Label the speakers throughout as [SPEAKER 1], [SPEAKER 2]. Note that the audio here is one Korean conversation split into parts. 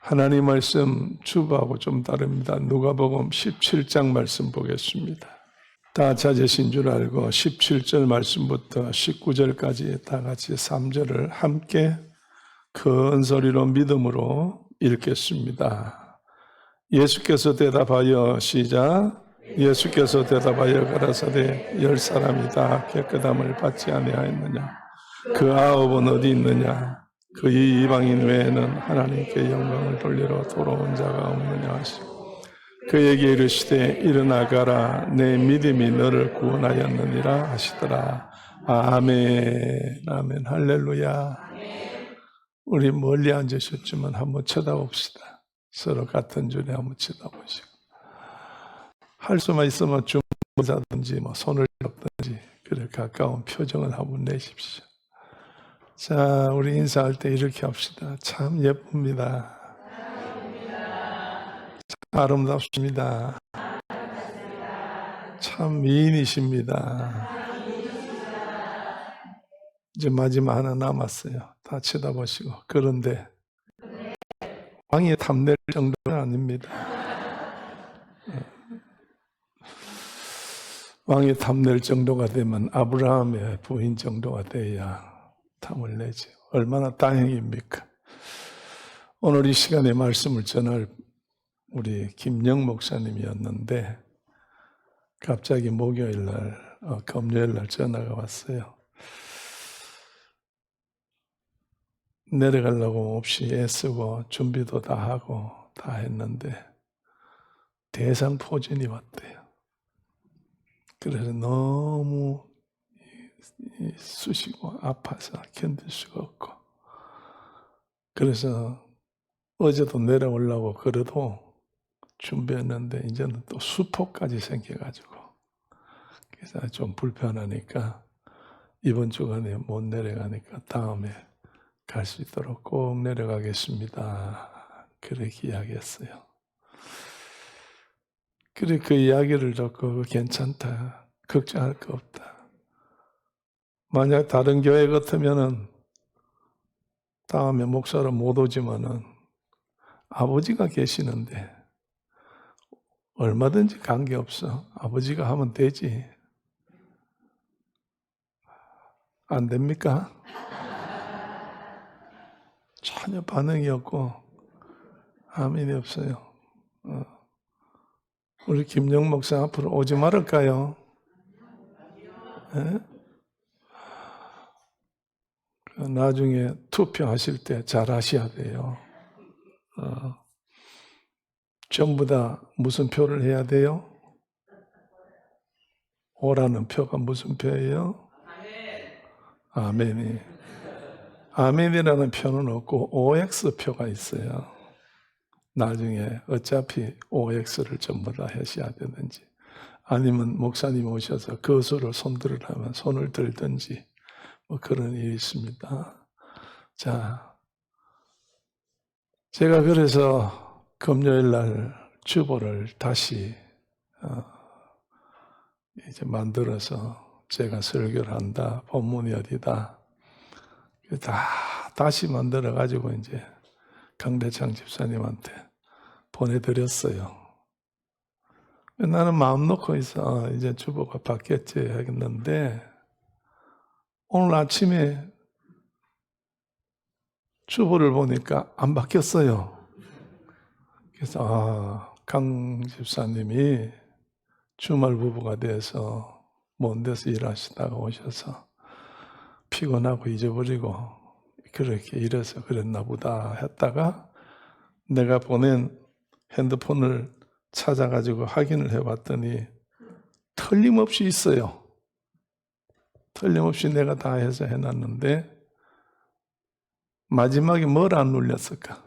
[SPEAKER 1] 하나님 말씀 주보하고 좀 다릅니다. 누가복음 17장 말씀 보겠습니다. 다 찾으신 줄 알고 17절 말씀부터 19절까지 다 같이 3절을 함께 큰 소리로 믿음으로 읽겠습니다. 예수께서 대답하여 시작. 예수께서 대답하여 가라사대 10사람이 다 깨끗함을 받지 아니하였느냐? 그 9은 어디 있느냐? 그 이방인 외에는 하나님께 영광을 돌리러 돌아온 자가 없느냐 하시고 그에게 이르시되 일어나 가라 내 믿음이 너를 구원하였느니라 하시더라. 아멘. 아멘. 할렐루야. 우리 멀리 앉으셨지만 한번 쳐다봅시다. 서로 같은 줄에 한번 쳐다보시고 할 수만 있으면 주무자든지 손을 잡든지 그래 가까운 표정을 한번 내십시오. 자, 우리 인사할 때 이렇게 합시다. 참 예쁩니다. 참 아름답습니다. 참 미인이십니다. 이제 마지막 하나 남았어요. 다 쳐다보시고. 그런데 왕이 탐낼 정도는 아닙니다. 왕이 탐낼 정도가 되면 아브라함의 부인 정도가 돼야 탐을 내죠. 얼마나 다행입니까? 오늘 이 시간에 말씀을 전할 우리 김영 목사님이었는데 갑자기 목요일날, 금요일날 전화가 왔어요. 내려가려고 없이 애쓰고 준비도 다 하고 다 했는데 대상포진이 왔대요. 그래서 너무 쑤시고 아파서 견딜 수가 없고 그래서 어제도 내려오려고 그래도 준비했는데 이제는 또 수포까지 생겨가지고 그래서 좀 불편하니까 이번 주간에 못 내려가니까 다음에 갈 수 있도록 꼭 내려가겠습니다. 그렇게 이야기했어요. 그래 그 이야기를 듣고 괜찮다. 걱정할 거 없다. 만약 다른 교회 같으면은 다음에 목사로 못 오지만은 아버지가 계시는데 얼마든지 관계없어. 아버지가 하면 되지. 안 됩니까? 전혀 반응이 없고 아멘이 없어요. 우리 김영 목사 앞으로 오지 말을까요? 네? 나중에 투표하실 때 잘 하셔야 돼요. 전부 다 무슨 표를 해야 돼요? 오라는 표가 무슨 표예요? 아멘이. 아멘이라는 표는 없고 OX 표가 있어요. 나중에 어차피 OX를 전부 다 하셔야 되는지 아니면 목사님 오셔서 그 수를 손들으라면 손을 들든지 뭐 그런 일이 있습니다. 자, 제가 그래서 금요일 날 주보를 다시 이제 만들어서 제가 설교를 한다. 본문이 어디다. 다시 만들어 가지고 이제 강대창 집사님한테 보내드렸어요. 나는 마음 놓고 있어. 이제 주보가 바뀌었지 하겠는데 오늘 아침에 주보를 보니까 안 바뀌었어요. 그래서 강 집사님이 주말 부부가 돼서 먼 데서 일하시다가 오셔서 피곤하고 잊어버리고 그렇게 이래서 그랬나 보다 했다가 내가 보낸 핸드폰을 찾아가지고 확인을 해봤더니 틀림없이 있어요. 틀림없이 내가 다 해서 해놨는데 마지막에 뭘 안 눌렸을까?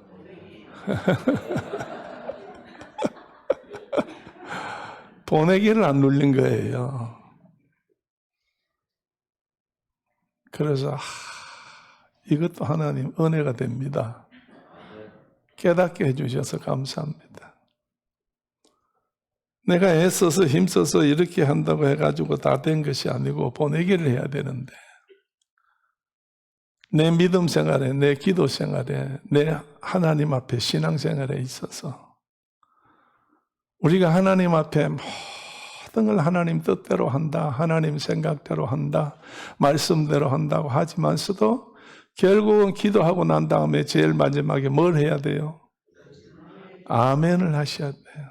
[SPEAKER 1] 보내기를 안 눌린 거예요. 그래서 이것도 하나님 은혜가 됩니다. 깨닫게 해주셔서 감사합니다. 내가 애써서 힘써서 이렇게 한다고 해가지고 다 된 것이 아니고 보내기를 해야 되는데 내 믿음 생활에, 내 기도 생활에, 내 하나님 앞에 신앙 생활에 있어서 우리가 하나님 앞에 모든 걸 하나님 뜻대로 한다, 하나님 생각대로 한다, 말씀대로 한다고 하지만서도 결국은 기도하고 난 다음에 제일 마지막에 뭘 해야 돼요? 아멘을 하셔야 돼요.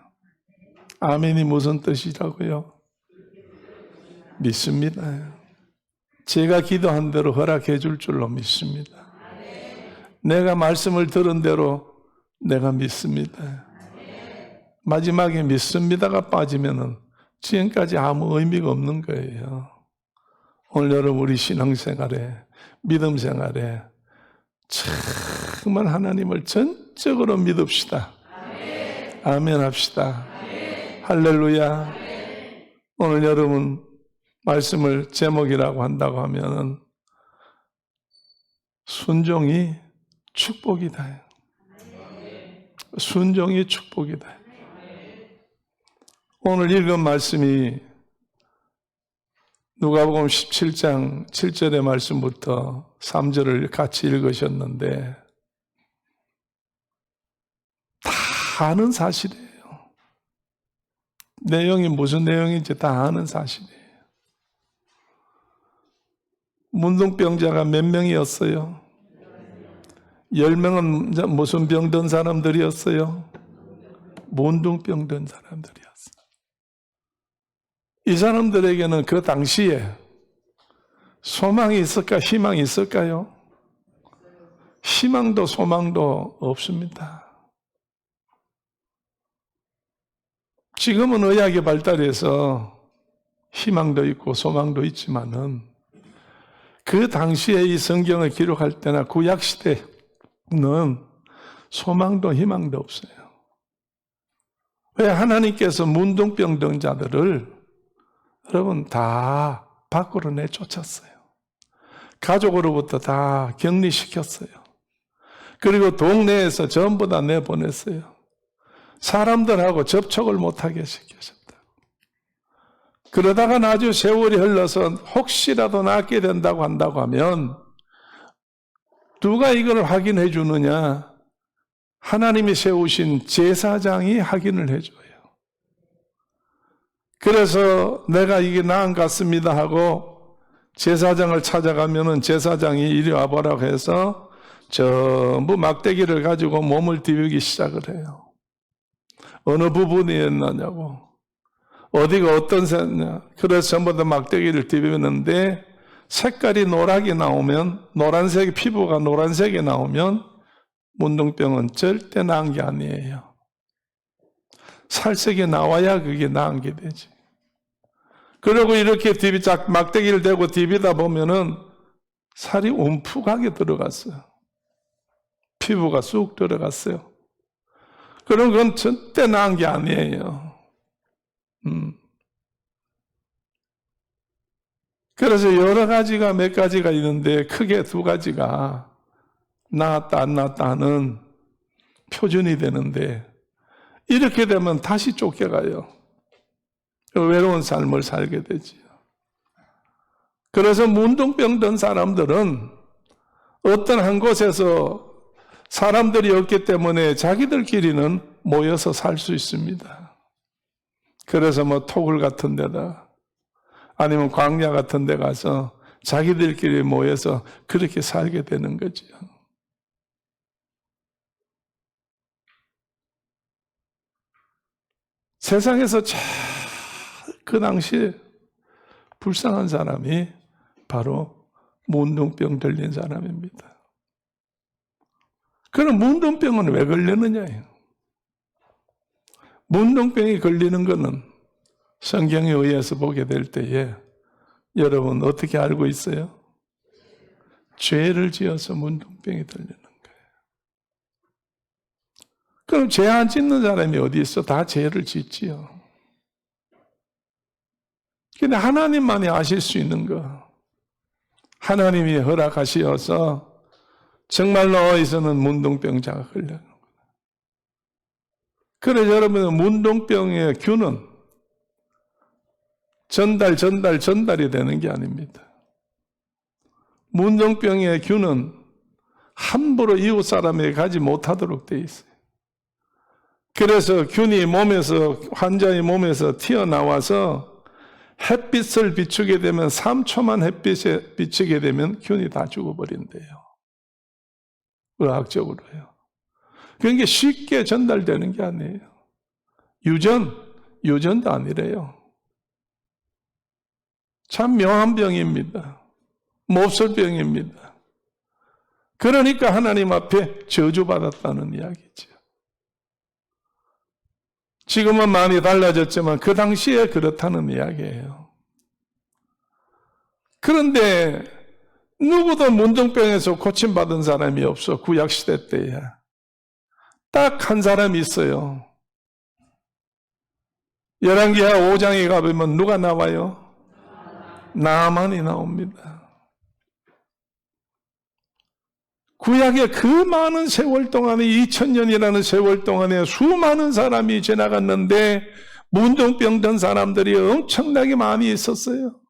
[SPEAKER 1] 아멘이 무슨 뜻이라고요? 믿습니다. 제가 기도한 대로 허락해 줄 줄로 믿습니다. 내가 말씀을 들은 대로 내가 믿습니다. 마지막에 믿습니다가 빠지면은 지금까지 아무 의미가 없는 거예요. 오늘 여러분 우리 신앙생활에, 믿음 생활에 정말 하나님을 전적으로 믿읍시다. 아멘 합시다. 할렐루야. 오늘 여러분 말씀을 제목이라고 한다고 하면은 순종이 축복이다. 순종이 축복이다. 오늘 읽은 말씀이 누가복음 17장 7절의 말씀부터 3절을 같이 읽으셨는데 다 아는 사실이에요. 내용이 무슨 내용인지 다 아는 사실이에요. 문둥병자가 몇 명이었어요? 10명은 무슨 병 든 사람들이었어요? 문둥병 든 사람들이었어요. 이 사람들에게는 그 당시에 소망이 있을까, 희망이 있을까요? 희망도 소망도 없습니다. 지금은 의학이 발달해서 희망도 있고 소망도 있지만은 그 당시에 이 성경을 기록할 때나 구약시대는 소망도 희망도 없어요. 왜? 하나님께서 문둥병 든 자들을 여러분 다 밖으로 내쫓았어요. 가족으로부터 다 격리시켰어요. 그리고 동네에서 전부 다 내보냈어요. 사람들하고 접촉을 못하게 시키셨다. 그러다가 나중에 세월이 흘러서 혹시라도 낫게 된다고 한다고 하면 누가 이걸 확인해 주느냐? 하나님이 세우신 제사장이 확인을 해줘요. 그래서 내가 이게 나은 것 같습니다 하고 제사장을 찾아가면은 제사장이 이리 와보라고 해서 전부 막대기를 가지고 몸을 디비기 시작을 해요. 어느 부분이었느냐고, 어디가 어떤 새냐. 그래서 전부 다 막대기를 디비는데 색깔이 노랗게 나오면, 노란색, 피부가 노란색이 나오면 문둥병은 절대 나은 게 아니에요. 살색이 나와야 그게 나은 게 되지. 그리고 이렇게 막대기를 대고 디비다 보면은 살이 움푹하게 들어갔어요. 피부가 쑥 들어갔어요. 그럼 그건 절대 나은 게 아니에요. 그래서 여러 가지가 몇 가지가 있는데 크게 두 가지가 나았다 안 나았다 하는 표준이 되는데 이렇게 되면 다시 쫓겨가요. 외로운 삶을 살게 되지요. 그래서 문둥병 든 사람들은 어떤 한 곳에서 사람들이 없기 때문에 자기들끼리는 모여서 살 수 있습니다. 그래서 뭐 토굴 같은 데다 아니면 광야 같은 데 가서 자기들끼리 모여서 그렇게 살게 되는 거죠. 세상에서 제일 그 당시에 불쌍한 사람이 바로 문둥병 들린 사람입니다. 그럼 문둥병은 왜 걸리느냐요? 문둥병이 걸리는 것은 성경에 의해서 보게 될 때에 여러분 어떻게 알고 있어요? 죄를 지어서 문둥병이 들리는 거예요. 그럼 죄 안 짓는 사람이 어디 있어? 다 죄를 짓지요. 근데 하나님만이 아실 수 있는 거. 하나님이 허락하시어서 정말로 어디서는 문둥병자가 걸려요. 그래서 여러분 문둥병의 균은 전달이 되는 게 아닙니다. 문둥병의 균은 함부로 이웃 사람에게 가지 못하도록 되어 있어요. 그래서 균이 환자의 몸에서 튀어나와서 햇빛을 비추게 되면 3초만 햇빛에 비추게 되면 균이 다 죽어버린대요. 의학적으로요. 그게 쉽게 전달되는 게 아니에요. 유전도 아니래요. 참 묘한 병입니다. 몹쓸병입니다. 그러니까 하나님 앞에 저주받았다는 이야기죠. 지금은 많이 달라졌지만 그 당시에 그렇다는 이야기예요. 그런데 누구도 문둥병에서 고침받은 사람이 없어. 구약시대 때에 딱 한 사람이 있어요. 열왕기하 5장에 가보면 누가 나와요? 나만이 나옵니다. 구약의 그 많은 세월 동안에 2000년이라는 세월 동안에 수많은 사람이 지나갔는데 문둥병 든 사람들이 엄청나게 많이 있었어요.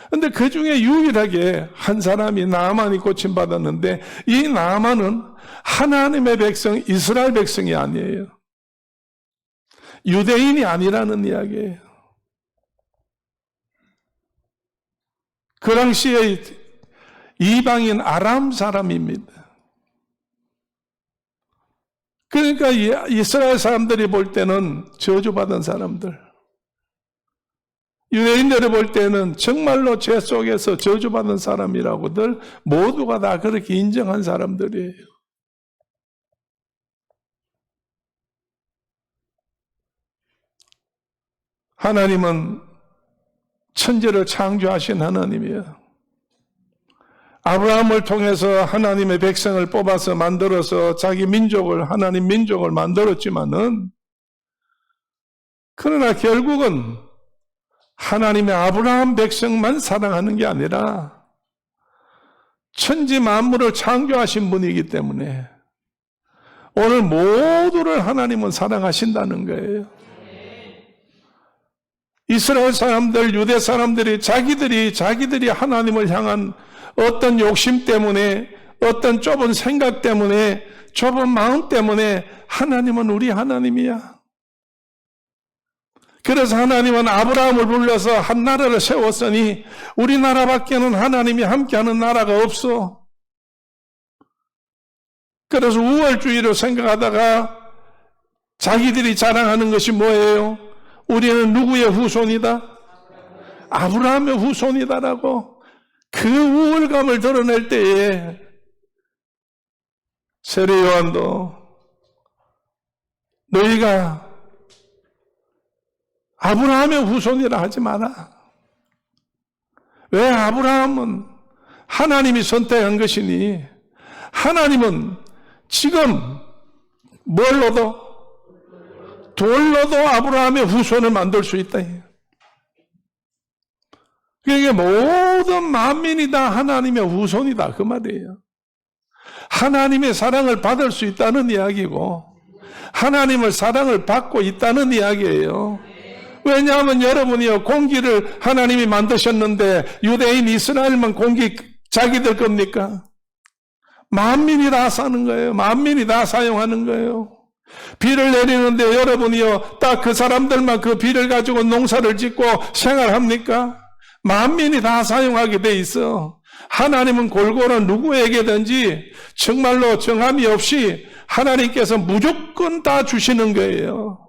[SPEAKER 1] 그런데 그 중에 유일하게 한 사람이 나만이 고침받았는데 이 나만은 하나님의 백성, 이스라엘 백성이 아니에요. 유대인이 아니라는 이야기예요. 그 당시에 이방인 아람 사람입니다. 그러니까 이스라엘 사람들이 볼 때는 저주받은 사람들, 유대인들이 볼 때는 정말로 죄 속에서 저주받은 사람이라고들 모두가 다 그렇게 인정한 사람들이에요. 하나님은 천지를 창조하신 하나님이에요. 아브라함을 통해서 하나님의 백성을 뽑아서 만들어서 자기 민족을, 하나님 민족을 만들었지만은, 그러나 결국은 하나님의 아브라함 백성만 사랑하는 게 아니라 천지 만물을 창조하신 분이기 때문에 오늘 모두를 하나님은 사랑하신다는 거예요. 이스라엘 사람들, 유대 사람들이 자기들이 하나님을 향한 어떤 욕심 때문에, 어떤 좁은 생각 때문에, 좁은 마음 때문에 하나님은 우리 하나님이야. 그래서 하나님은 아브라함을 불러서 한 나라를 세웠으니 우리나라밖에는 하나님이 함께하는 나라가 없어. 그래서 우월주의로 생각하다가 자기들이 자랑하는 것이 뭐예요? 우리는 누구의 후손이다? 아브라함의 후손이다라고 그 우월감을 드러낼 때에 세례 요한도 너희가 아브라함의 후손이라 하지 마라. 왜? 아브라함은 하나님이 선택한 것이니 하나님은 지금 뭘로도 돌로도 아브라함의 후손을 만들 수 있다. 그러니까 모든 만민이 다 하나님의 후손이다 그 말이에요. 하나님의 사랑을 받을 수 있다는 이야기고 하나님을 사랑을 받고 있다는 이야기예요. 왜냐하면 여러분이요, 공기를 하나님이 만드셨는데 유대인 이스라엘만 공기 자기들 겁니까? 만민이 다 사는 거예요. 만민이 다 사용하는 거예요. 비를 내리는데 여러분이요, 딱 그 사람들만 그 비를 가지고 농사를 짓고 생활합니까? 만민이 다 사용하게 돼 있어. 하나님은 골고루 누구에게든지 정말로 정함이 없이 하나님께서 무조건 다 주시는 거예요.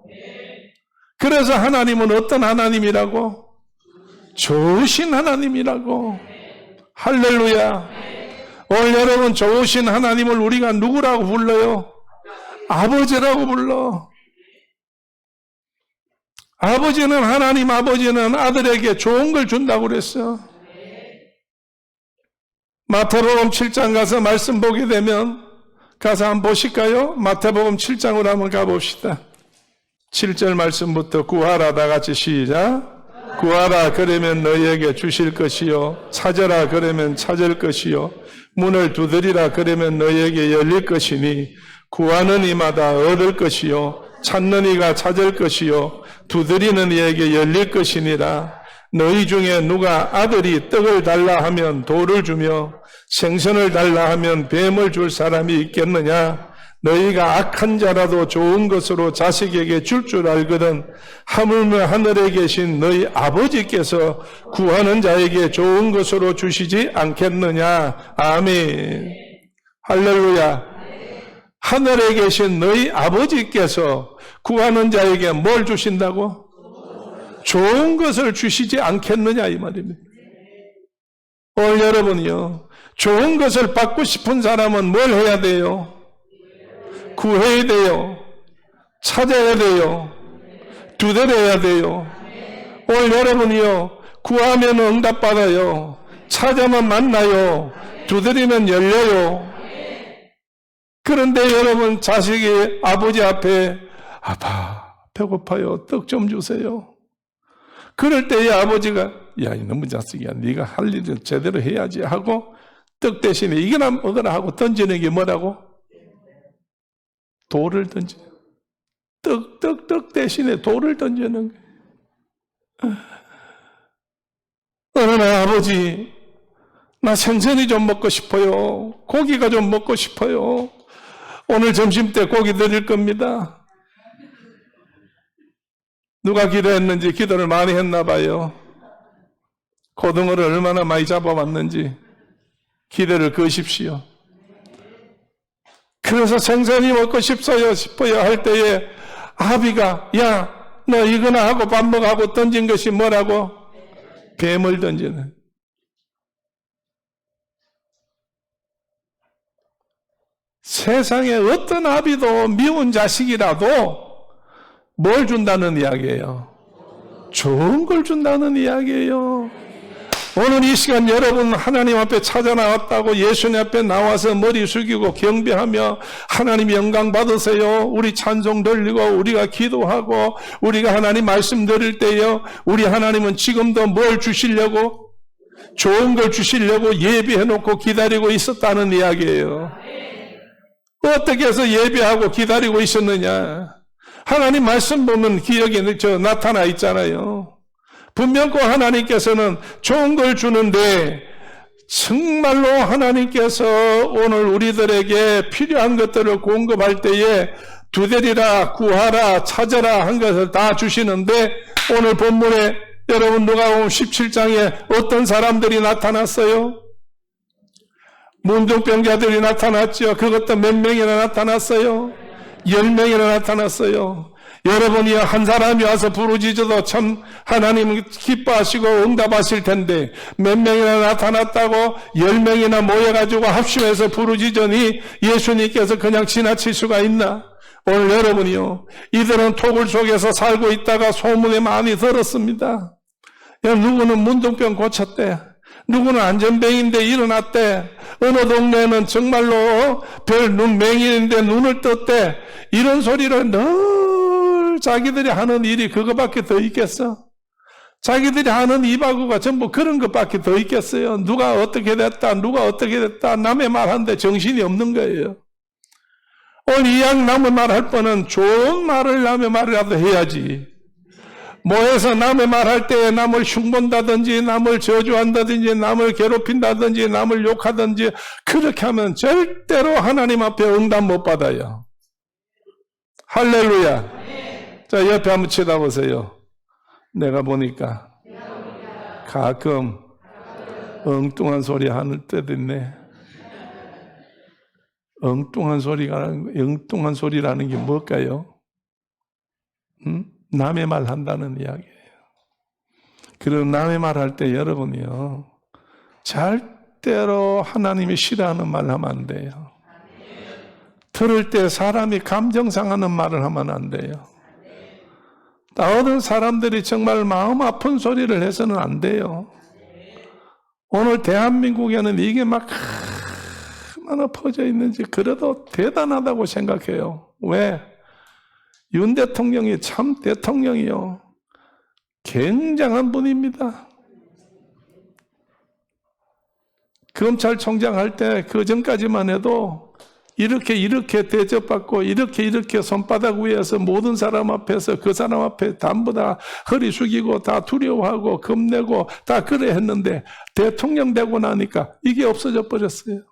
[SPEAKER 1] 그래서 하나님은 어떤 하나님이라고? 좋으신 하나님이라고. 할렐루야. 오늘 여러분, 좋으신 하나님을 우리가 누구라고 불러요? 아버지라고 불러. 아버지는, 하나님 아버지는 아들에게 좋은 걸 준다고 그랬어. 마태복음 7장 가서 말씀 보게 되면, 가서 한번 보실까요? 마태복음 7장으로 한번 가봅시다. 7절 말씀부터 구하라, 다 같이 시작. 구하라, 그러면 너희에게 주실 것이요. 찾으라, 그러면 찾을 것이요. 문을 두드리라, 그러면 너희에게 열릴 것이니 구하는 이마다 얻을 것이요. 찾는 이가 찾을 것이요. 두드리는 이에게 열릴 것이니라. 너희 중에 누가 아들이 떡을 달라 하면 돌을 주며 생선을 달라 하면 뱀을 줄 사람이 있겠느냐? 너희가 악한 자라도 좋은 것으로 자식에게 줄 알거든 하물며 하늘에 계신 너희 아버지께서 구하는 자에게 좋은 것으로 주시지 않겠느냐? 아멘. 할렐루야. 하늘에 계신 너희 아버지께서 구하는 자에게 뭘 주신다고? 좋은 것을 주시지 않겠느냐 이 말입니다. 오늘 여러분이요, 좋은 것을 받고 싶은 사람은 뭘 해야 돼요? 구해야 돼요. 찾아야 돼요. 두드려야 돼요. 오늘 여러분이요, 구하면 응답받아요. 찾아면 만나요. 두드리면 열려요. 그런데 여러분, 자식이 아버지 앞에 아빠 배고파요. 떡 좀 주세요. 그럴 때의 아버지가 야 이놈의 자식이야, 네가 할 일을 제대로 해야지 하고 떡 대신에 이거나 먹으라 하고 던지는 게 뭐라고? 돌을 던져. 떡 대신에 돌을 던지는 거예요. 어느 날 아버지, 나 생선이 좀 먹고 싶어요. 고기가 좀 먹고 싶어요. 오늘 점심 때 고기 드릴 겁니다. 누가 기도했는지 기도를 많이 했나 봐요. 고등어를 얼마나 많이 잡아왔는지 기대를 거십시오. 그래서 생선이 먹고 싶어요 할 때에 아비가 야, 너 이거나 하고 밥 먹어 하고 던진 것이 뭐라고? 뱀을 던지는. 세상에 어떤 아비도 미운 자식이라도 뭘 준다는 이야기예요? 좋은 걸 준다는 이야기예요. 오늘 이 시간 여러분 하나님 앞에 찾아 나왔다고 예수님 앞에 나와서 머리 숙이고 경배하며 하나님 영광 받으세요. 우리 찬송 돌리고 우리가 기도하고 우리가 하나님 말씀 드릴 때요, 우리 하나님은 지금도 뭘 주시려고? 좋은 걸 주시려고 예비해 놓고 기다리고 있었다는 이야기예요. 어떻게 해서 예배하고 기다리고 있었느냐? 하나님 말씀 보면 기억에 나타나 있잖아요. 분명코 하나님께서는 좋은 걸 주는데 정말로 하나님께서 오늘 우리들에게 필요한 것들을 공급할 때에 두드리라, 구하라, 찾아라 한 것을 다 주시는데 오늘 본문에 여러분 누가복음 17장에 어떤 사람들이 나타났어요? 문둥병자들이 나타났죠. 그것도 몇 명이나 나타났어요? 10명이나 나타났어요. 여러분이 한 사람이 와서 부르짖어도 참 하나님은 기뻐하시고 응답하실 텐데 몇 명이나 나타났다고 10명이나 모여가지고 합심해서 부르짖으니 예수님께서 그냥 지나칠 수가 있나? 오늘 여러분이요, 이들은 토굴 속에서 살고 있다가 소문에 많이 들었습니다. 누구는 문둥병 고쳤대, 누구는 안전병인데 일어났대, 어느 동네는 정말로 별 맹인인데 눈을 떴대. 이런 소리를 늘 자기들이 하는 일이 그거밖에 더 있겠어? 자기들이 하는 이바구가 전부 그런 것밖에 더 있겠어요? 누가 어떻게 됐다, 누가 어떻게 됐다, 남의 말하는데 정신이 없는 거예요. 오늘 이왕 남의 말할 뻔은 좋은 말을 남의 말이라도 해야지. 모여서 남의 말할 때 남을 흉본다든지 남을 저주한다든지 남을 괴롭힌다든지 남을 욕하든지 그렇게 하면 절대로 하나님 앞에 응답 못 받아요. 할렐루야. 자, 옆에 한번 쳐다보세요. 내가 보니까 가끔 엉뚱한 소리 하는 때도 있네. 엉뚱한 소리라는 게 뭘까요? 남의 말 한다는 이야기예요. 그런 남의 말 할 때 여러분이요, 절대로 하나님이 싫어하는 말 하면 안 돼요. 들을 때 사람이 감정 상하는 말을 하면 안 돼요. 어떤 사람들이 정말 마음 아픈 소리를 해서는 안 돼요. 오늘 대한민국에는 이게 막 얼마나 퍼져 있는지 그래도 대단하다고 생각해요. 왜? 윤 대통령이 참 대통령이요, 굉장한 분입니다. 검찰총장 할 때 그 전까지만 해도 이렇게 대접받고 이렇게 손바닥 위에서 모든 사람 앞에서 그 사람 앞에 전부 다 허리 숙이고 다 두려워하고 겁내고 다 그래 했는데 대통령 되고 나니까 이게 없어져 버렸어요.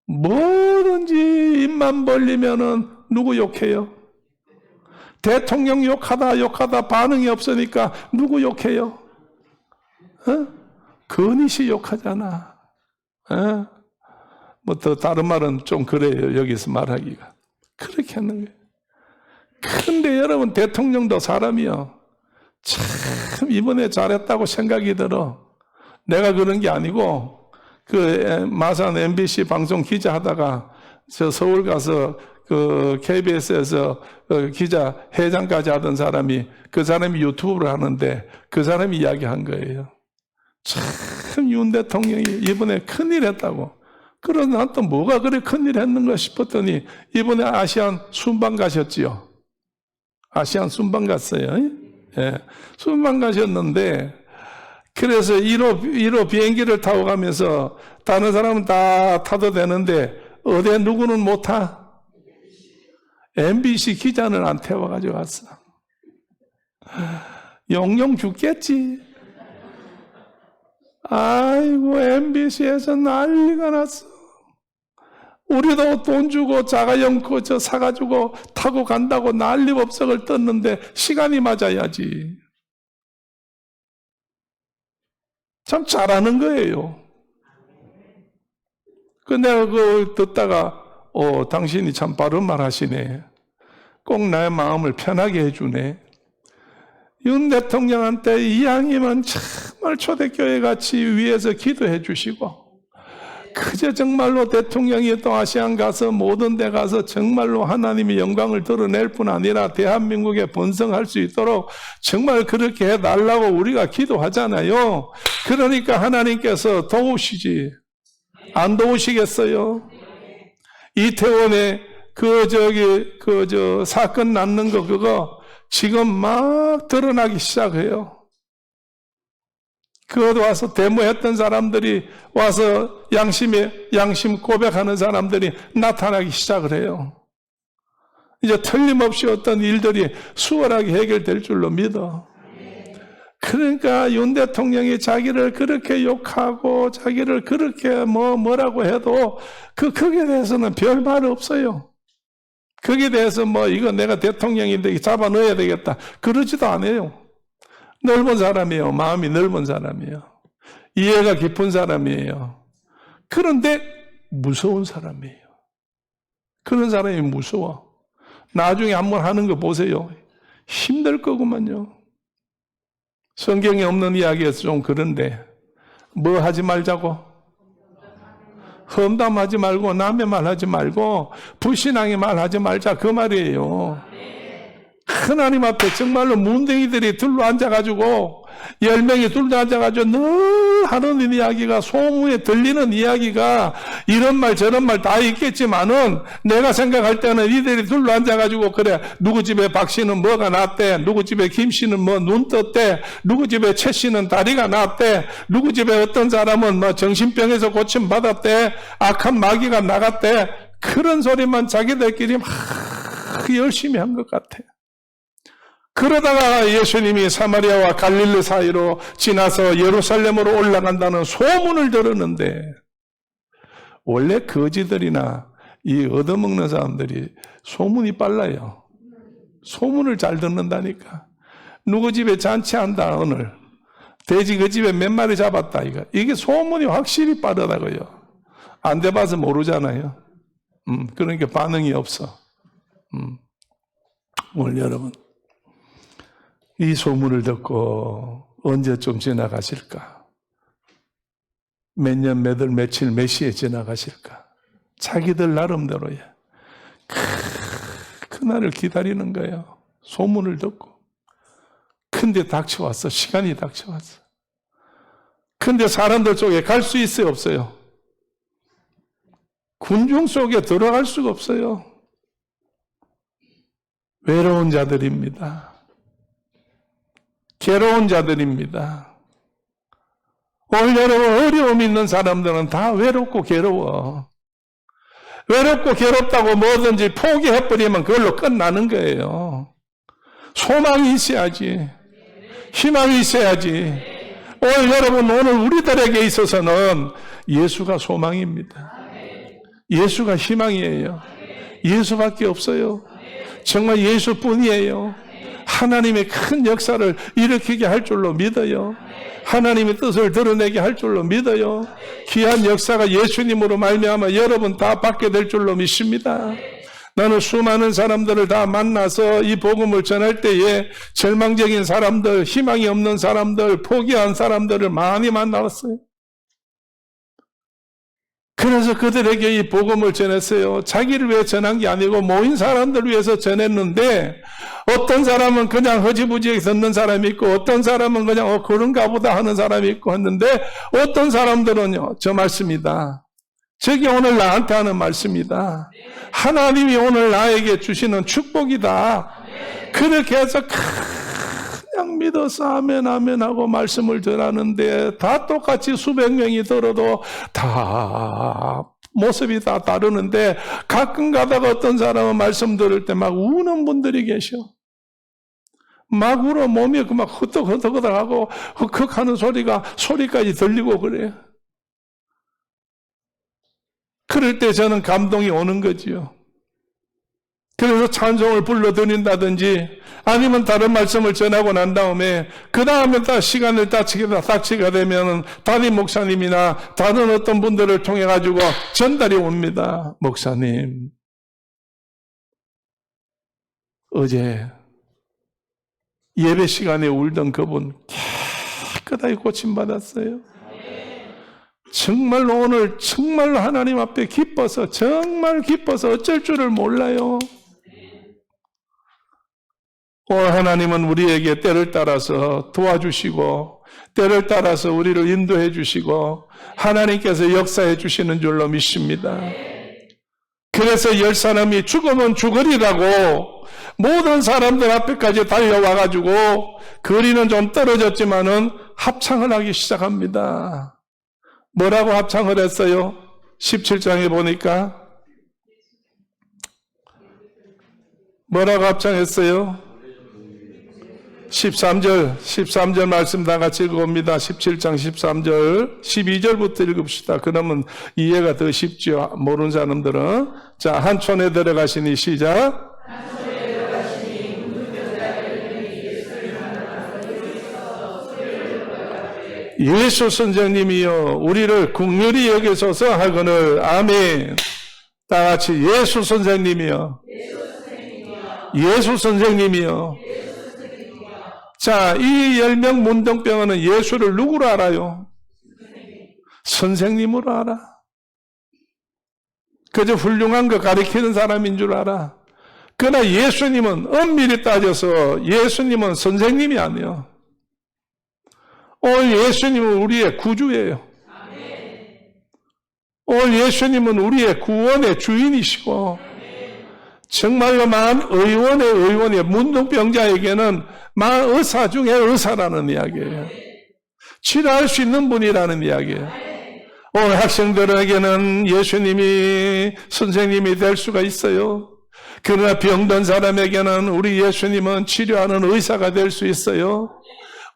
[SPEAKER 1] 뭐든지 입만 벌리면은 누구 욕해요? 대통령 욕하다 반응이 없으니까 누구 욕해요? 건희씨 욕하잖아. 뭐 더 다른 말은 좀 그래요. 여기서 말하기가. 그렇게 하는 거예요. 근데 여러분 대통령도 사람이요. 참 이번에 잘했다고 생각이 들어. 내가 그런 게 아니고 그 마산 MBC 방송 기자 하다가 저 서울 가서 그 KBS에서 기자 회장까지 하던 사람이 그 사람이 유튜브를 하는데 그 사람이 이야기한 거예요. 참 윤 대통령이 이번에 큰일 했다고. 그러나 난 또 뭐가 그래 큰일 했는가 싶었더니 이번에 아시안 순방 가셨지요. 아시안 순방 갔어요. 예, 순방 가셨는데 그래서 1호 비행기를 타고 가면서 다른 사람은 다 타도 되는데 어디 누구는 못 타? MBC 기자는 안 태워가지고 왔어. 영영 죽겠지. 아이고 MBC에서 난리가 났어. 우리도 돈 주고 자가용 저 사가지고 타고 간다고 난리법석을 떴는데 시간이 맞아야지. 참 잘하는 거예요. 내가 그거 듣다가 당신이 참 바른 말 하시네. 꼭 나의 마음을 편하게 해주네. 윤 대통령한테 이왕이면 정말 초대교회 같이 위에서 기도해 주시고 그저 정말로 대통령이 또 아시안 가서 모든 데 가서 정말로 하나님의 영광을 드러낼 뿐 아니라 대한민국에 번성할 수 있도록 정말 그렇게 해달라고 우리가 기도하잖아요. 그러니까 하나님께서 도우시지. 안 도우시겠어요? 이태원에 사건 났는 거 그거 지금 막 드러나기 시작해요. 그것도 와서 데모했던 사람들이 와서 양심 고백하는 사람들이 나타나기 시작을 해요. 이제 틀림없이 어떤 일들이 수월하게 해결될 줄로 믿어. 그러니까 윤 대통령이 자기를 그렇게 욕하고 자기를 그렇게 뭐라고 해도 거기에 대해서는 별 말 없어요. 거기에 대해서 이거 내가 대통령인데 잡아 넣어야 되겠다. 그러지도 않아요. 넓은 사람이에요. 마음이 넓은 사람이에요. 이해가 깊은 사람이에요. 그런데 무서운 사람이에요. 그런 사람이 무서워. 나중에 한번 하는 거 보세요. 힘들 거구만요. 성경에 없는 이야기에서 좀 그런데 뭐 하지 말자고? 험담하지 말고 남의 말 하지 말고 불신앙의 말 하지 말자 그 말이에요. 하나님 앞에 정말로 문둥이들이 둘러앉아가지고 10명이 둘러앉아가지고 늘 하는 이야기가 소문에 들리는 이야기가 이런 말 저런 말 다 있겠지만은 내가 생각할 때는 이들이 둘러앉아가지고 그래 누구 집에 박 씨는 뭐가 났대, 누구 집에 김 씨는 뭐 눈 떴대, 누구 집에 최 씨는 다리가 났대, 누구 집에 어떤 사람은 뭐 정신병에서 고침 받았대, 악한 마귀가 나갔대, 그런 소리만 자기들끼리 막 열심히 한 것 같아. 그러다가 예수님이 사마리아와 갈릴리 사이로 지나서 예루살렘으로 올라간다는 소문을 들었는데 원래 거지들이나 이 얻어먹는 사람들이 소문이 빨라요. 소문을 잘 듣는다니까. 누구 집에 잔치한다 오늘. 돼지 그 집에 몇 마리 잡았다 이거. 이게 소문이 확실히 빠르다고요. 안 돼봐서 모르잖아요. 그러니까 반응이 없어. 오늘 여러분 이 소문을 듣고 언제쯤 지나가실까? 몇 년, 몇 월, 며칠, 몇 시에 지나가실까? 자기들 나름대로야. 그날을 기다리는 거예요. 소문을 듣고. 근데 닥쳐왔어. 시간이 닥쳐왔어. 근데 사람들 속에 갈 수 있어요, 없어요? 군중 속에 들어갈 수가 없어요. 외로운 자들입니다. 괴로운 자들입니다. 오늘 여러분 어려움 있는 사람들은 다 외롭고 괴로워. 외롭고 괴롭다고 뭐든지 포기해버리면 그걸로 끝나는 거예요. 소망이 있어야지. 희망이 있어야지. 오늘 우리들에게 있어서는 예수가 소망입니다. 예수가 희망이에요. 예수밖에 없어요. 정말 예수뿐이에요. 하나님의 큰 역사를 일으키게 할 줄로 믿어요. 하나님의 뜻을 드러내게 할 줄로 믿어요. 귀한 역사가 예수님으로 말미암아 여러분 다 받게 될 줄로 믿습니다. 나는 수많은 사람들을 다 만나서 이 복음을 전할 때에 절망적인 사람들, 희망이 없는 사람들, 포기한 사람들을 많이 만나봤어요. 그래서 그들에게 이 복음을 전했어요. 자기를 위해 전한 게 아니고 모인 사람들을 위해서 전했는데 어떤 사람은 그냥 허지부지하게 듣는 사람이 있고 어떤 사람은 그냥 그런가 보다 하는 사람이 있고 했는데 어떤 사람들은요, 저 말씀이다. 저게 오늘 나한테 하는 말씀이다. 하나님이 오늘 나에게 주시는 축복이다. 그렇게 해서 그냥 믿어서 아멘 아멘 하고 말씀을 전하는데 다 똑같이 수백 명이 들어도 다 모습이 다 다르는데 가끔 가다가 어떤 사람은 말씀 들을 때 막 우는 분들이 계셔. 막 울어. 몸이 막 흐덕흐덕하고 흑흑하는 소리까지 들리고 그래요. 그럴 때 저는 감동이 오는 거지요. 그래서 찬송을 불러드린다든지 아니면 다른 말씀을 전하고 난 다음에 그 다음에 딱 시간을 딱치가 되면 담임 목사님이나 다른 어떤 분들을 통해 가지고 전달이 옵니다. 목사님, 어제 예배 시간에 울던 그분 깨끗하게 고침받았어요. 정말로 오늘 정말로 하나님 앞에 기뻐서 정말 기뻐서 어쩔 줄을 몰라요. 오늘 하나님은 우리에게 때를 따라서 도와주시고 때를 따라서 우리를 인도해 주시고 하나님께서 역사해 주시는 줄로 믿습니다. 그래서 10사람이 죽으면 죽으리라고 모든 사람들 앞에까지 달려와가지고 거리는 좀 떨어졌지만은 합창을 하기 시작합니다. 뭐라고 합창을 했어요? 17장에 보니까 뭐라고 합창했어요? 13절 말씀 다 같이 읽어봅니다. 17장 13절 12절부터 읽읍시다. 그러면 이해가 더 쉽죠. 모르는 사람들은. 자, 한촌에 들어가시니 시작. 예수 선생님이여 우리를 긍휼히 여기소서 하거늘. 아멘. 다 같이 예수 선생님이여. 예수 선생님이여. 자, 이 10명 문둥병원은 예수를 누구로 알아요? 선생님으로 알아. 그저 훌륭한 거 가르치는 사람인 줄 알아. 그러나 예수님은 엄밀히 따져서 예수님은 선생님이 아니에요. 오늘 예수님은 우리의 구주예요. 오늘 예수님은 우리의 구원의 주인이시고 정말로 만 의원의 문둥병자에게는 만 의사 중에 의사라는 이야기예요. 치료할 수 있는 분이라는 이야기예요. 오늘 학생들에게는 예수님이 선생님이 될 수가 있어요. 그러나 병든 사람에게는 우리 예수님은 치료하는 의사가 될 수 있어요.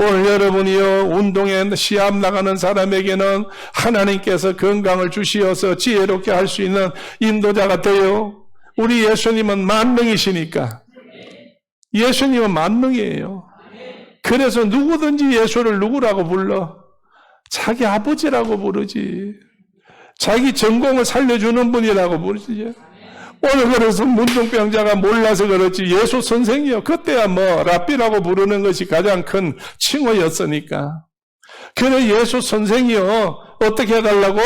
[SPEAKER 1] 오늘 여러분이요 운동에 시합 나가는 사람에게는 하나님께서 건강을 주시어서 지혜롭게 할 수 있는 인도자가 돼요. 우리 예수님은 만능이시니까. 예수님은 만능이에요. 그래서 누구든지 예수를 누구라고 불러? 자기 아버지라고 부르지. 자기 전공을 살려주는 분이라고 부르지. 오늘 그래서 문둥병자가 몰라서 그렇지 예수 선생이요. 그때야 뭐 랍비라고 부르는 것이 가장 큰 칭호였으니까. 그래 예수 선생이요. 어떻게 해달라고?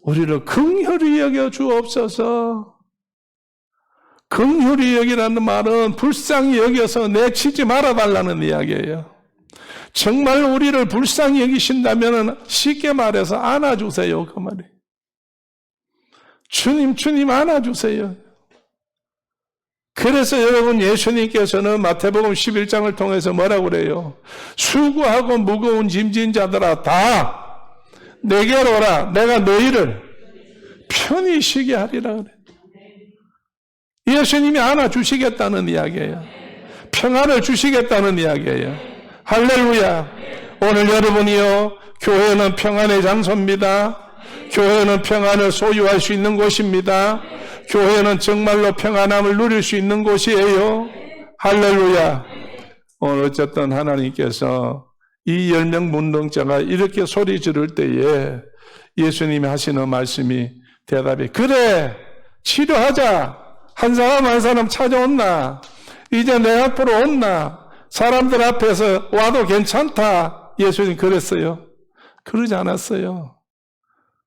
[SPEAKER 1] 우리를 긍휼히 여겨 주옵소서. 긍휼히 여기라는 말은 불쌍히 여겨서 내치지 말아달라는 이야기예요. 정말 우리를 불쌍히 여기신다면 쉽게 말해서 안아주세요. 그 말이. 주님 안아주세요. 그래서 여러분 예수님께서는 마태복음 11장을 통해서 뭐라고 그래요? 수고하고 무거운 짐진 자들아 다 내게로 오라. 내가 너희를 편히 쉬게 하리라 그래. 예수님이 안아주시겠다는 이야기예요. 평안을 주시겠다는 이야기예요. 할렐루야. 오늘 여러분이요, 교회는 평안의 장소입니다. 교회는 평안을 소유할 수 있는 곳입니다. 교회는 정말로 평안함을 누릴 수 있는 곳이에요. 할렐루야. 오늘 어쨌든 하나님께서 이 10명 문둥자가 이렇게 소리 지를 때에 예수님이 하시는 말씀이 대답이, 그래, 치료하자. 한 사람 한 사람 찾아온나? 이제 내 앞으로 온나? 사람들 앞에서 와도 괜찮다. 예수님 그랬어요? 그러지 않았어요.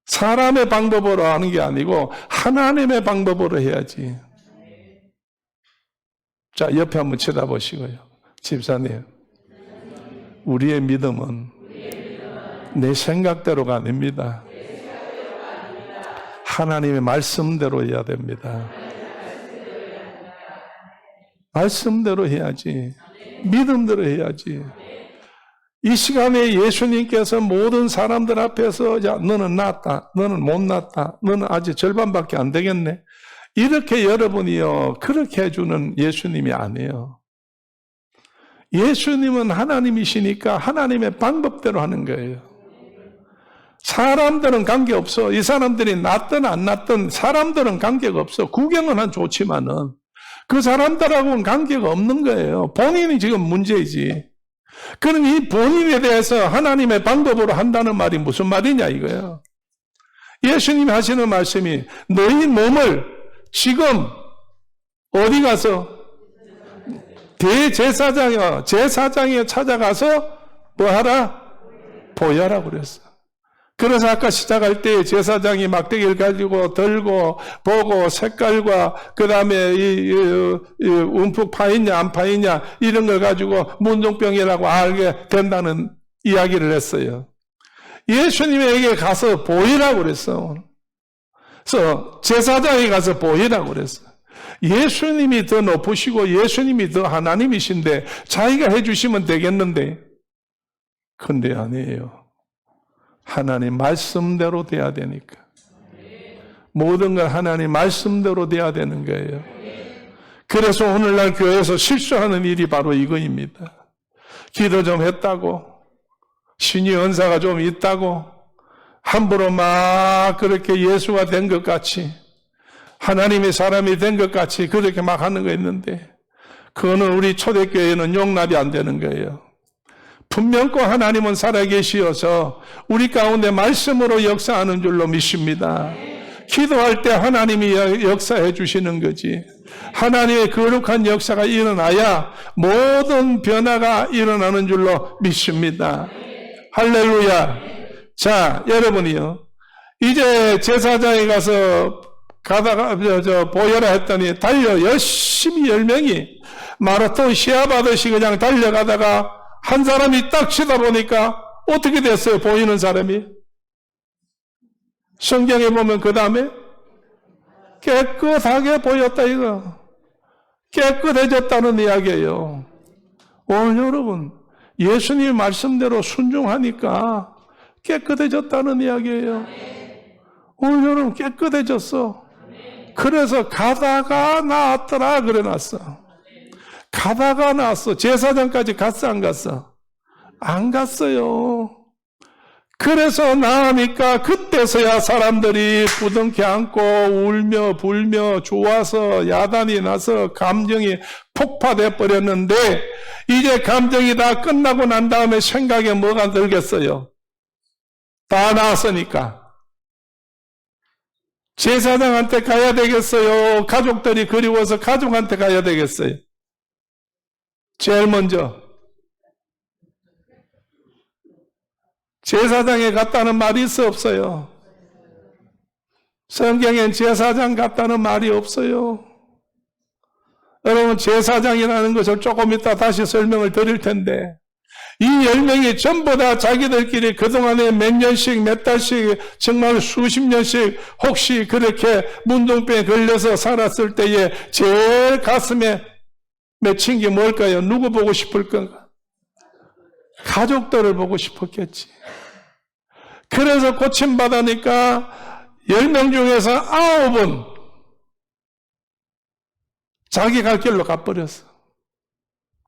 [SPEAKER 1] 사람의 방법으로 하는 게 아니고 하나님의 방법으로 해야지. 자, 옆에 한번 쳐다보시고요. 집사님, 우리의 믿음은 내 생각대로가 아닙니다. 하나님의 말씀대로 해야 됩니다. 말씀대로 해야지. 믿음대로 해야지. 이 시간에 예수님께서 모든 사람들 앞에서, 야, 너는 낫다, 너는 못 낫다, 너는 아직 절반밖에 안 되겠네, 이렇게 여러분이요, 그렇게 해주는 예수님이 아니에요. 예수님은 하나님이시니까 하나님의 방법대로 하는 거예요. 사람들은 관계없어. 이 사람들이 낫든 안 낫든 사람들은 관계가 없어. 구경은 한 좋지만은 그 사람들하고는 관계가 없는 거예요. 본인이 지금 문제이지. 그럼 이 본인에 대해서 하나님의 방법으로 한다는 말이 무슨 말이냐 이거예요. 예수님이 하시는 말씀이, 너희 몸을 지금 어디 가서 제사장에 찾아가서 뭐하라? 보여라 그랬어. 그래서 아까 시작할 때 제사장이 막대기를 가지고 들고 보고 색깔과 그 다음에 이 움푹 파있냐 안 파있냐 이런 걸 가지고 문둥병이라고 알게 된다는 이야기를 했어요. 예수님에게 가서 보이라고 그랬어. 그래서 제사장이 가서 보이라고 그랬어. 예수님이 더 높으시고 예수님이 더 하나님이신데 자기가 해주시면 되겠는데, 근데 아니에요. 하나님 말씀대로 돼야 되니까. 모든 걸 하나님 말씀대로 돼야 되는 거예요. 그래서 오늘날 교회에서 실수하는 일이 바로 이거입니다. 기도 좀 했다고, 신의 은사가 좀 있다고, 함부로 막 그렇게 예수가 된 것 같이, 하나님의 사람이 된 것 같이 그렇게 막 하는 거 있는데, 그거는 우리 초대교회는 용납이 안 되는 거예요. 분명코 하나님은 살아계시어서 우리 가운데 말씀으로 역사하는 줄로 믿습니다. 기도할 때 하나님이 역사해 주시는 거지. 하나님의 거룩한 역사가 일어나야 모든 변화가 일어나는 줄로 믿습니다. 할렐루야. 자, 여러분이요, 이제 제사장에 가다가 보여라 했더니 달려 열심히 10명이 마라톤 시합하듯이 그냥 달려가다가 한 사람이 딱 쳐다보니까 어떻게 됐어요? 보이는 사람이. 성경에 보면 그 다음에 깨끗하게 보였다 이거. 깨끗해졌다는 이야기예요. 오늘 여러분, 예수님 말씀대로 순종하니까 깨끗해졌다는 이야기예요. 오늘 여러분 깨끗해졌어. 그래서 가다가 나았더라 그래놨어. 가다가 나왔어. 제사장까지 갔어 안 갔어? 안 갔어요. 그래서 나으니까 그때서야 사람들이 부둥켜 안고 울며 불며 좋아서 야단이 나서 감정이 폭파돼 버렸는데, 이제 감정이 다 끝나고 난 다음에 생각에 뭐가 들겠어요? 다 나았으니까 제사장한테 가야 되겠어요? 가족들이 그리워서 가족한테 가야 되겠어요? 제일 먼저 제사장에 갔다는 말이 있어 없어요? 성경엔 제사장 같다는 말이 없어요. 여러분, 제사장이라는 것을 조금 이따 다시 설명을 드릴 텐데, 이 10명이 전부 다 자기들끼리 그동안에 몇 년씩 몇 달씩 정말 수십 년씩 혹시 그렇게 문둥병에 걸려서 살았을 때에 제일 가슴에 맺힌 게 뭘까요? 누구 보고 싶을 건가? 가족들을 보고 싶었겠지. 그래서 고침받으니까 10명 중에서 9은 자기 갈 길로 가버렸어.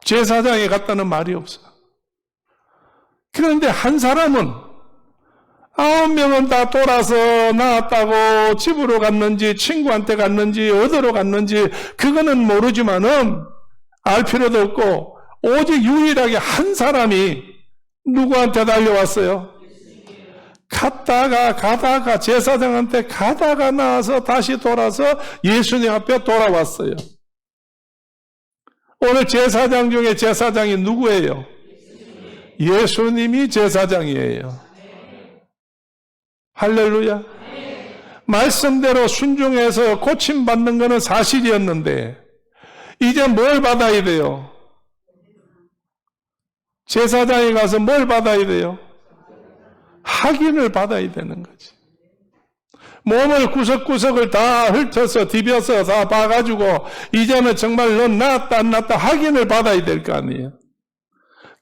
[SPEAKER 1] 제사장에 갔다는 말이 없어. 그런데 한 사람은 9명은 다 돌아서 나왔다고 집으로 갔는지 친구한테 갔는지 어디로 갔는지 그거는 모르지만은 알 필요도 없고 오직 유일하게 한 사람이 누구한테 달려왔어요? 가다가 제사장한테 가다가 나와서 다시 돌아서 예수님 앞에 돌아왔어요. 오늘 제사장 중에 제사장이 누구예요? 예수님이 제사장이에요. 할렐루야. 말씀대로 순종해서 고침받는 것은 사실이었는데 이제 뭘 받아야 돼요? 제사장에 가서 뭘 받아야 돼요? 확인을 받아야 되는 거지. 몸을 구석구석을 다 훑어서 디벼서 다 봐가지고 이제는 정말 넌 낫다 안 낫다 확인을 받아야 될 거 아니에요.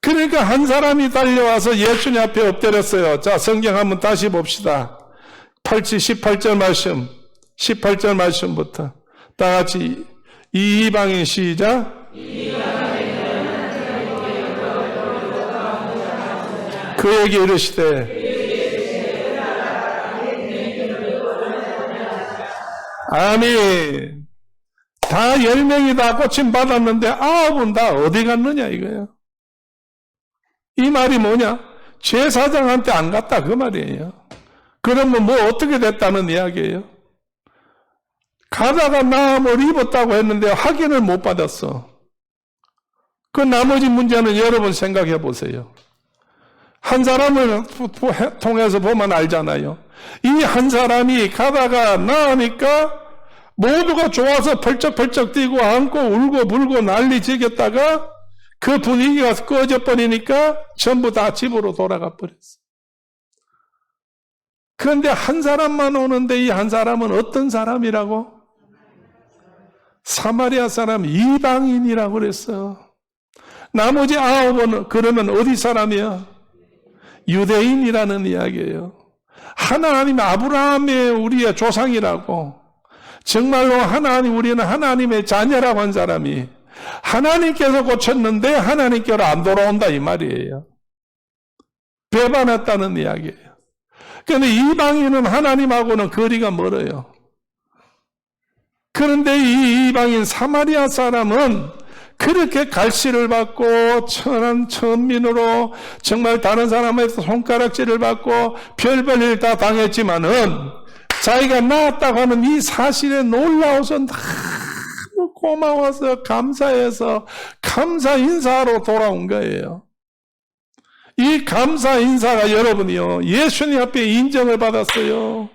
[SPEAKER 1] 그러니까 한 사람이 달려와서 예수님 앞에 엎드렸어요. 자, 성경 한번 다시 봅시다. 18절 말씀, 18절 말씀부터 다 같이 이방인 시작. 그에게 이르시되 아멘. 다 10명이 다 고침받았는데 9은 다 어디 갔느냐 이거예요. 이 말이 뭐냐? 제사장한테 안 갔다 그 말이에요. 그러면 뭐 어떻게 됐다는 이야기예요? 가다가 나음을 입었다고 했는데 확인을 못 받았어. 그 나머지 문제는 여러분 생각해 보세요. 한 사람을 통해서 보면 알잖아요. 이 한 사람이 가다가 나으니까 모두가 좋아서 펄쩍펄쩍 뛰고 안고 울고 불고 난리 지겠다가 그 분위기가 꺼져버리니까 전부 다 집으로 돌아가 버렸어. 그런데 한 사람만 오는데 이 한 사람은 어떤 사람이라고? 사마리아 사람 이방인이라고 그랬어. 나머지 9은 그러면 어디 사람이야? 유대인이라는 이야기예요. 하나님 아브라함의 우리의 조상이라고, 정말로 우리는 하나님의 자녀라고 한 사람이 하나님께서 고쳤는데 하나님께로 안 돌아온다 이 말이에요. 배반했다는 이야기예요. 그런데 이방인은 하나님하고는 거리가 멀어요. 그런데 이 이방인 사마리아 사람은 그렇게 갈시를 받고 천한 천민으로 정말 다른 사람에서 손가락질을 받고 별별 일 다 당했지만은 자기가 나았다고 하는 이 사실에 놀라워서 너무 고마워서 감사해서 감사 인사로 돌아온 거예요. 이 감사 인사가 여러분이요, 예수님 앞에 인정을 받았어요.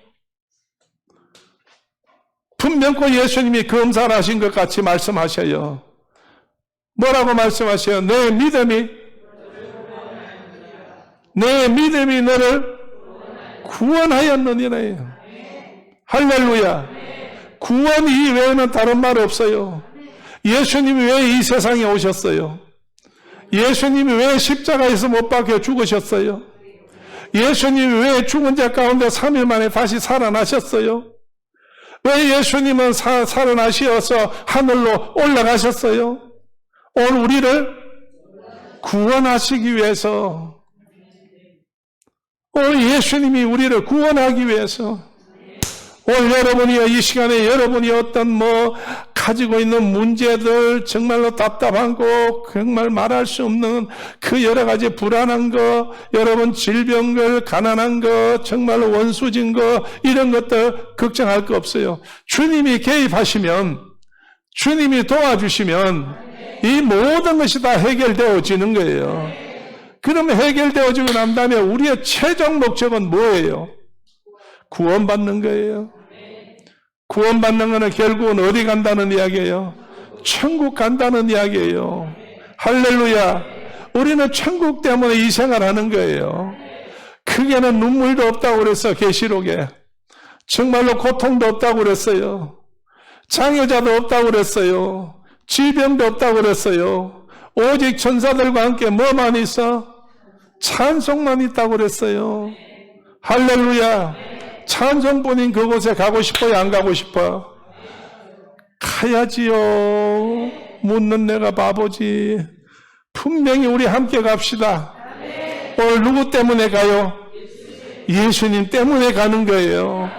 [SPEAKER 1] 분명코 예수님이 검사를 하신 것 같이 말씀하셔요. 뭐라고 말씀하셔요? 내 믿음이 너를 구원하였느니라. 할렐루야. 구원 이외에는 다른 말 없어요. 예수님이 왜 이 세상에 오셨어요? 예수님이 왜 십자가에서 못 박혀 죽으셨어요? 예수님이 왜 죽은 자 가운데 3일 만에 다시 살아나셨어요? 왜 예수님은 살아나셔서 하늘로 올라가셨어요? 오늘 우리를 구원하시기 위해서, 오늘 예수님이 우리를 구원하기 위해서, 오늘 여러분이 이 시간에 여러분이 어떤 가지고 있는 문제들, 정말로 답답한 거, 정말 말할 수 없는 그 여러 가지 불안한 거, 여러분 질병들, 가난한 거, 정말로 원수진 거, 이런 것들 걱정할 거 없어요. 주님이 개입하시면, 주님이 도와주시면 이 모든 것이 다 해결되어지는 거예요. 그러면 해결되어지고 난 다음에 우리의 최종 목적은 뭐예요? 구원받는 거예요. 구원받는 것은 결국은 어디 간다는 이야기예요? 천국 간다는 이야기예요. 할렐루야. 우리는 천국 때문에 이 생활하는 거예요. 크게는 눈물도 없다고 그랬어. 계시록에 정말로 고통도 없다고 그랬어요. 장애자도 없다고 그랬어요. 질병도 없다고 그랬어요. 오직 천사들과 함께 뭐만 있어? 찬송만 있다고 그랬어요. 할렐루야. 찬송뿐인 그곳에 가고 싶어요? 안 가고 싶어? 가야지요. 묻는 내가 바보지. 분명히 우리 함께 갑시다. 오늘 누구 때문에 가요? 예수님 때문에 가는 거예요.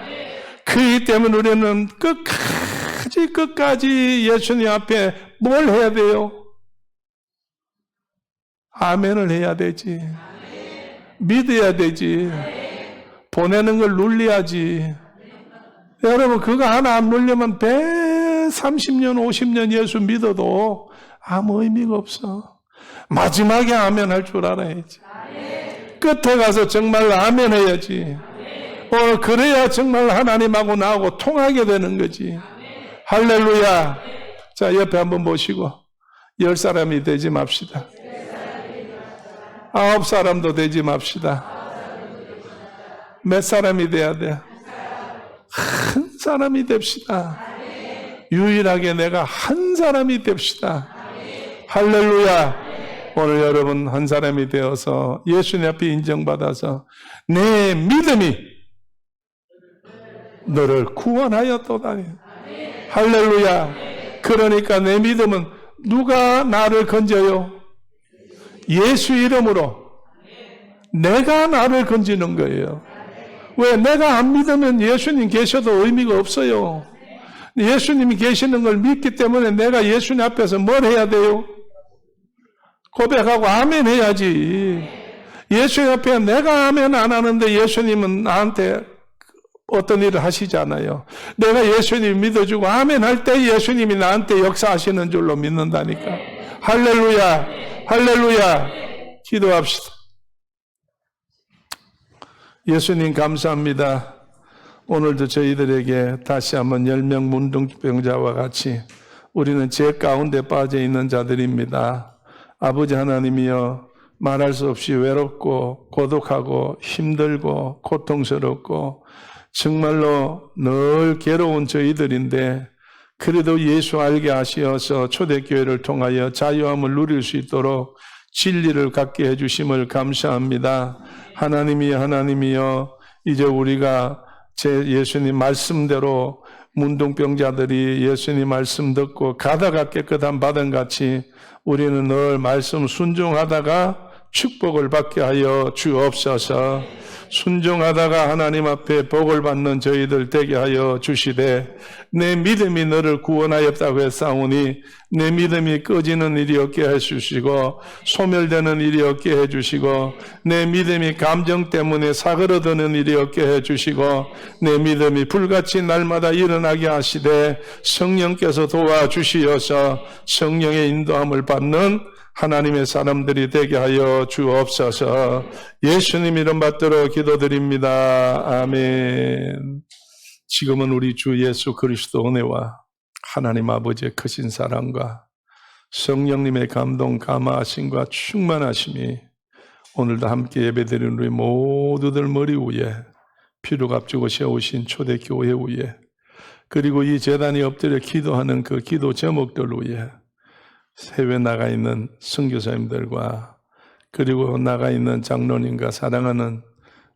[SPEAKER 1] 그렇기 때문에 우리는 끝까지 예수님 앞에 뭘 해야 돼요? 아멘을 해야 되지. 믿어야 되지. 보내는 걸 눌려야지. 여러분, 그거 하나 안 눌려면 130년, 50년 예수 믿어도 아무 의미가 없어. 마지막에 아멘 할 줄 알아야지. 끝에 가서 정말 아멘 해야지. 그래야 정말 하나님하고 나하고 통하게 되는 거지. 할렐루야. 자, 옆에 한번 보시고 10사람이 되지 맙시다. 9사람도 되지 맙시다. 몇 사람이 돼야 돼? 한 사람이 됩시다. 유일하게 내가 한 사람이 됩시다. 할렐루야. 오늘 여러분 한 사람이 되어서 예수님 앞에 인정받아서 내 믿음이 너를 구원하였도다. 할렐루야. 그러니까 내 믿음은 누가 나를 건져요? 예수 이름으로 내가 나를 건지는 거예요. 왜? 내가 안 믿으면 예수님 계셔도 의미가 없어요. 예수님이 계시는 걸 믿기 때문에 내가 예수님 앞에서 뭘 해야 돼요? 고백하고 아멘 해야지. 예수님 앞에 내가 아멘 안 하는데 예수님은 나한테 어떤 일을 하시잖아요. 내가 예수님 믿어주고 아멘 할 때 예수님이 나한테 역사하시는 줄로 믿는다니까. 할렐루야. 할렐루야. 기도합시다. 예수님 감사합니다. 오늘도 저희들에게 다시 한번 10명 문둥병자와 같이 우리는 죄 가운데 빠져 있는 자들입니다. 아버지 하나님이여, 말할 수 없이 외롭고 고독하고 힘들고 고통스럽고 정말로 늘 괴로운 저희들인데 그래도 예수 알게 하시어서 초대교회를 통하여 자유함을 누릴 수 있도록 진리를 갖게 해주심을 감사합니다. 하나님이여, 이제 우리가 제 예수님 말씀대로 문둥병자들이 예수님 말씀 듣고 가다가 깨끗함 받은 같이 우리는 늘 말씀 순종하다가 축복을 받게 하여 주옵소서. 순종하다가 하나님 앞에 복을 받는 저희들 되게 하여 주시되, 내 믿음이 너를 구원하였다고 했사오니 내 믿음이 꺼지는 일이 없게 해주시고 소멸되는 일이 없게 해주시고 내 믿음이 감정 때문에 사그러드는 일이 없게 해주시고 내 믿음이 불같이 날마다 일어나게 하시되 성령께서 도와주시어서 성령의 인도함을 받는 하나님의 사람들이 되게 하여 주옵소서. 예수님 이름 받들어 기도드립니다. 아멘. 지금은 우리 주 예수 그리스도 은혜와 하나님 아버지의 크신 사랑과 성령님의 감동 감화하심과 충만하심이 오늘도 함께 예배드리는 우리 모두들 머리 위에 피로 값주고 세우신 초대교회 위에, 그리고 이 제단이 엎드려 기도하는 그 기도 제목들 위에 해외 나가 있는 선교사님들과 그리고 나가 있는 장로님과 사랑하는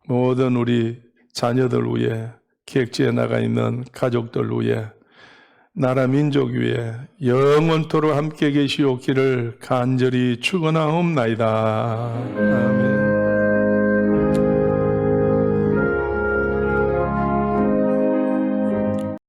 [SPEAKER 1] 모든 우리 자녀들 위에, 객지에 나가 있는 가족들 위에, 나라 민족 위에 영원토록 함께 계시옵기를 간절히 축원하옵나이다. 아멘.